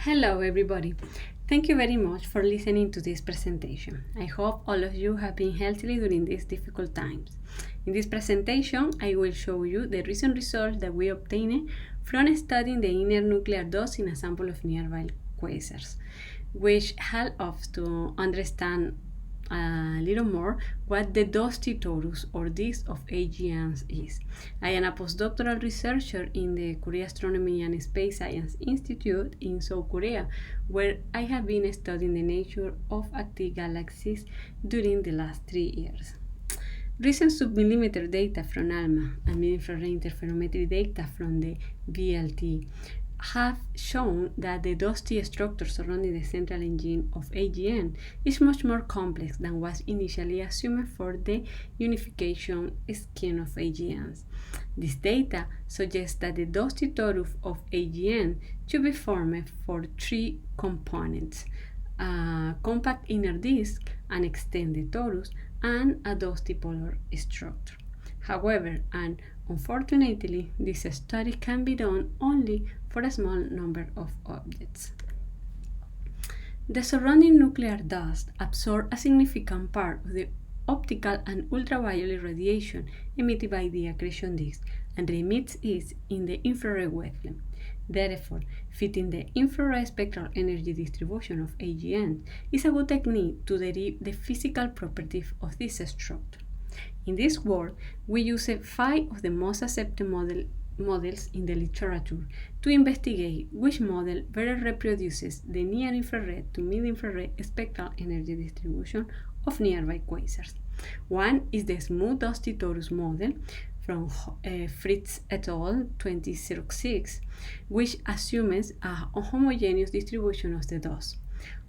Hello everybody. Thank you very much for listening to this presentation. I hope all of you have been healthy during these difficult times. In this presentation, I will show you the recent results that we obtained from studying the inner nuclear dust in a sample of nearby quasars, which help us to understand a little more what the dusty torus or disk of AGNs is. I am a postdoctoral researcher in the Korea Astronomy and Space Science Institute in South Korea, where I have been studying the nature of active galaxies during the last 3 years. Recent submillimeter data from ALMA and mid-infrared interferometry data from the VLT have shown that the dusty structure surrounding the central engine of AGN is much more complex than was initially assumed for the unification scheme of AGNs. This data suggests that the dusty torus of AGN should be formed for 3 components: a compact inner disk, an extended torus, and a dusty polar structure. However, and unfortunately, this study can be done only for a small number of objects. The surrounding nuclear dust absorbs a significant part of the optical and ultraviolet radiation emitted by the accretion disk and remits it in the infrared wavelength. Therefore, fitting the infrared spectral energy distribution of AGN is a good technique to derive the physical properties of this structure. In this work, we use 5 of the most accepted models in the literature to investigate which model better reproduces the near-infrared to mid-infrared spectral energy distribution of nearby quasars. One is the smooth dusty torus model from Fritz et al. 2006, which assumes a homogeneous distribution of the dust.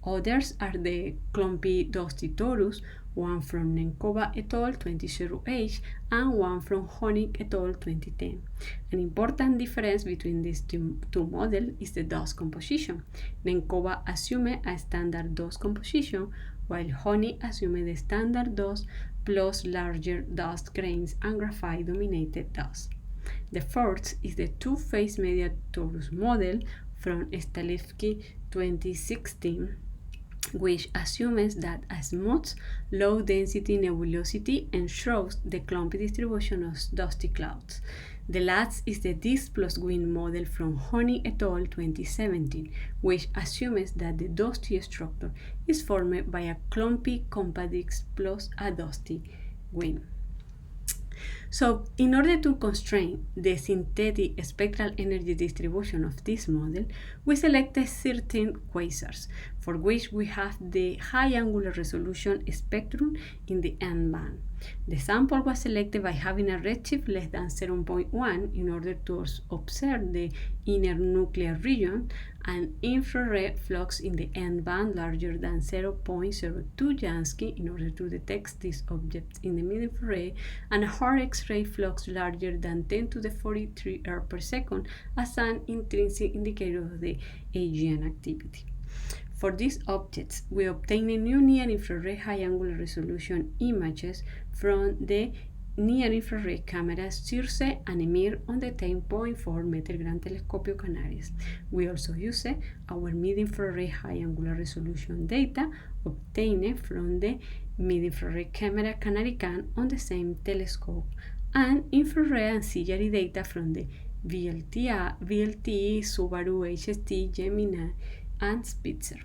Others are the clumpy dusty torus, one from Nenkova et al. 2008 and one from Honig et al. 2010. An important difference between these two models is the dust composition. Nenkova assumed a standard dust composition, while Honig assumed the standard dust plus larger dust grains and graphite-dominated dust. The fourth is the two-phase medial torus model from Stalevsky 2016, which assumes that a smooth, low-density nebulosity ensures the clumpy distribution of dusty clouds. The last is the disk plus wind model from Honig et al. 2017, which assumes that the dusty structure is formed by a clumpy compact disk plus a dusty wind. So, in order to constrain the synthetic spectral energy distribution of this model, we selected certain quasars, for which we have the high angular resolution spectrum in the N band. The sample was selected by having a redshift less than 0.1 in order to observe the inner nuclear region, and infrared flux in the N band larger than 0.02 Jansky in order to detect these objects in the mid-infrared, and a hard X-ray flux larger than 10 to the 43 erg per second as an intrinsic indicator of the AGN activity. For these objects, we obtained new near-infrared high-angular resolution images from the near-infrared cameras CIRCE and EMIR on the 10.4 meter Gran Telescopio Canarias. We also use our mid-infrared high-angular resolution data obtained from the mid-infrared camera CanariCam on the same telescope, and infrared ancillary data from the VLT, Subaru, HST, Gemini, and Spitzer.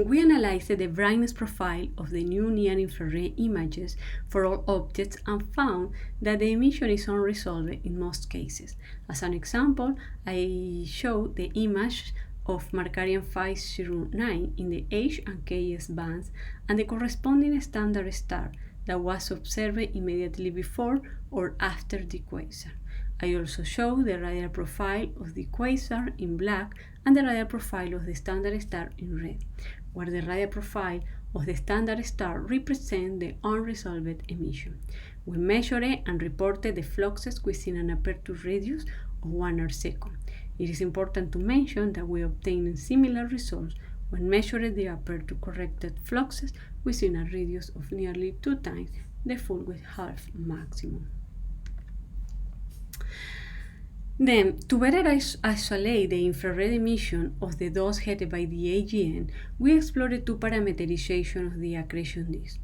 We analyzed the brightness profile of the new near-infrared images for all objects and found that the emission is unresolved in most cases. As an example, I showed the image of Markarian 509 in the H and KS bands and the corresponding standard star that was observed immediately before or after the quasar. I also show the radial profile of the quasar in black and the radial profile of the standard star in red, where the radial profile of the standard star represents the unresolved emission. We measured and reported the fluxes within an aperture radius of 1 arcsecond. It is important to mention that we obtained similar results when measured the aperture corrected fluxes within a radius of nearly 2 times the full width half maximum. Then, to better isolate the infrared emission of the dust headed by the AGN, we explored two parameterization of the accretion disk.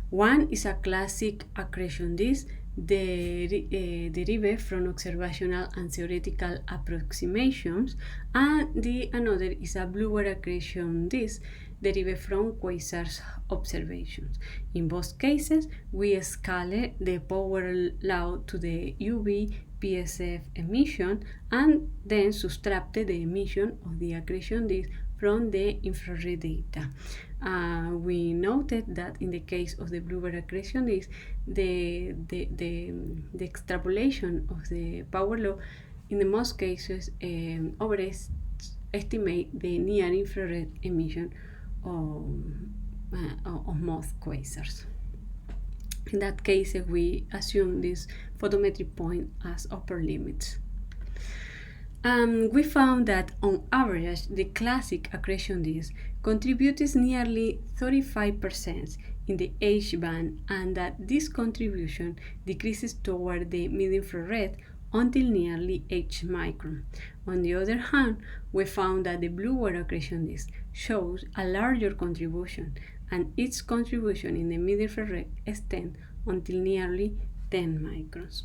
One is a classic accretion disk derived from observational and theoretical approximations, and the another is a bluer accretion disk derived from quasars observations. In both cases, we scale the power law to the UV PSF emission and then subtracted the emission of the accretion disk from the infrared data. We noted that in the case of the bluer accretion disk, the extrapolation of the power law in the most cases overestimate the near infrared emission of most quasars. In that case, we assume this photometric point as upper limits. We found that on average, the classic accretion disk contributes nearly 35% in the H band, and that this contribution decreases toward the mid-infrared until nearly H micron. On the other hand, we found that the bluer accretion disk shows a larger contribution, and its contribution in the mid-infrared extends until nearly 10 microns.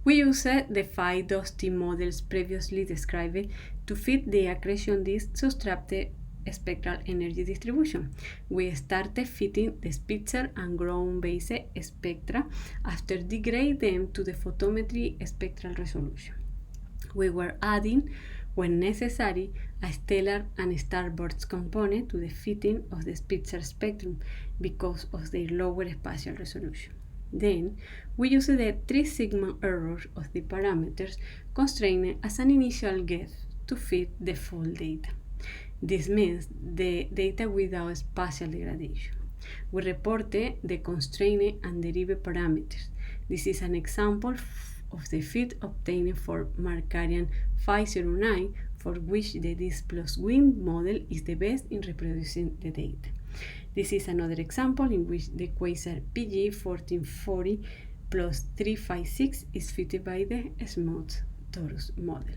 We used the 5 dusty models previously described to fit the accretion disk subtracted spectral energy distribution. We started fitting the Spitzer and ground-based spectra after degrade them to the photometry spectral resolution. We were adding, when necessary, a stellar and starburst component to the fitting of the Spitzer spectrum because of their lower spatial resolution. Then, we used the 3 sigma error of the parameters constrained as an initial guess to fit the full data. This means the data without spatial degradation. We reported the constrained and derived parameters. This is an example of the fit obtained for Markarian 509, for which the disk plus wind model is the best in reproducing the data. This is another example in which the quasar PG 1440 plus 356 is fitted by the smooth torus model.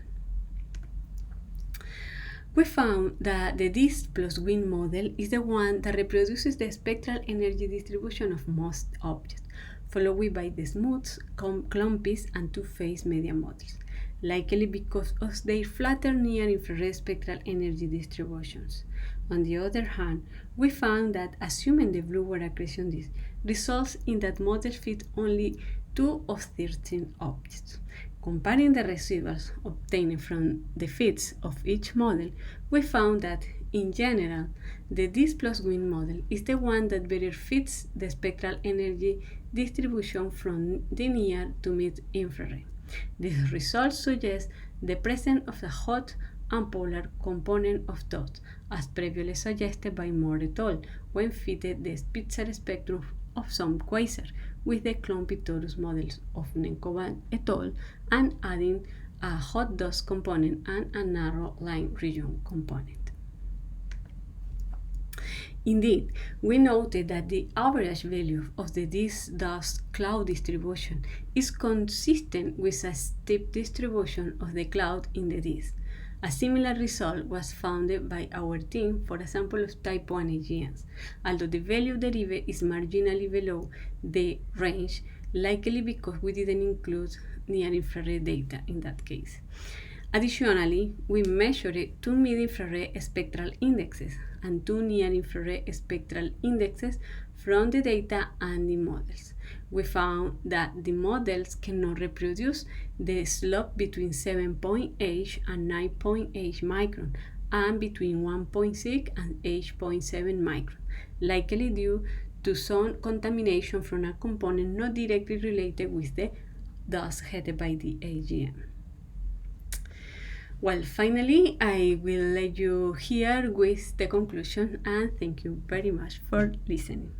We found that the disk plus wind model is the one that reproduces the spectral energy distribution of most objects, followed by the smooth, clumpy, and two-phase media models, likely because of their flatter near-infrared spectral energy distributions. On the other hand, we found that assuming the bluer accretion disk results in that models fit only 2 of 13 objects. Comparing the residuals obtained from the fits of each model, we found that, in general, the disk plus wind model is the one that better fits the spectral energy distribution from the near to mid-infrared. These results suggest the presence of a hot and polar component of dust, as previously suggested by Moore et al. When fitted the Spitzer spectrum of some quasar with the clumpy torus models of Nenkova et al. And adding a hot dust component and a narrow line region component. Indeed, we noted that the average value of the disk dust cloud distribution is consistent with a steep distribution of the cloud in the disk. A similar result was found by our team for a sample of type 1 AGNs, although the value derived is marginally below the range, likely because we didn't include near-infrared data in that case. Additionally, we measured 2 mid-infrared spectral indexes and 2 near-infrared spectral indexes from the data and the models. We found that the models cannot reproduce the slope between 7.8 and 9.8 micron and between 1.6 and 8.7 micron, likely due to some contamination from a component not directly related with the dust headed by the AGN. Well, finally, I will let you hear with the conclusion, and thank you very much for listening.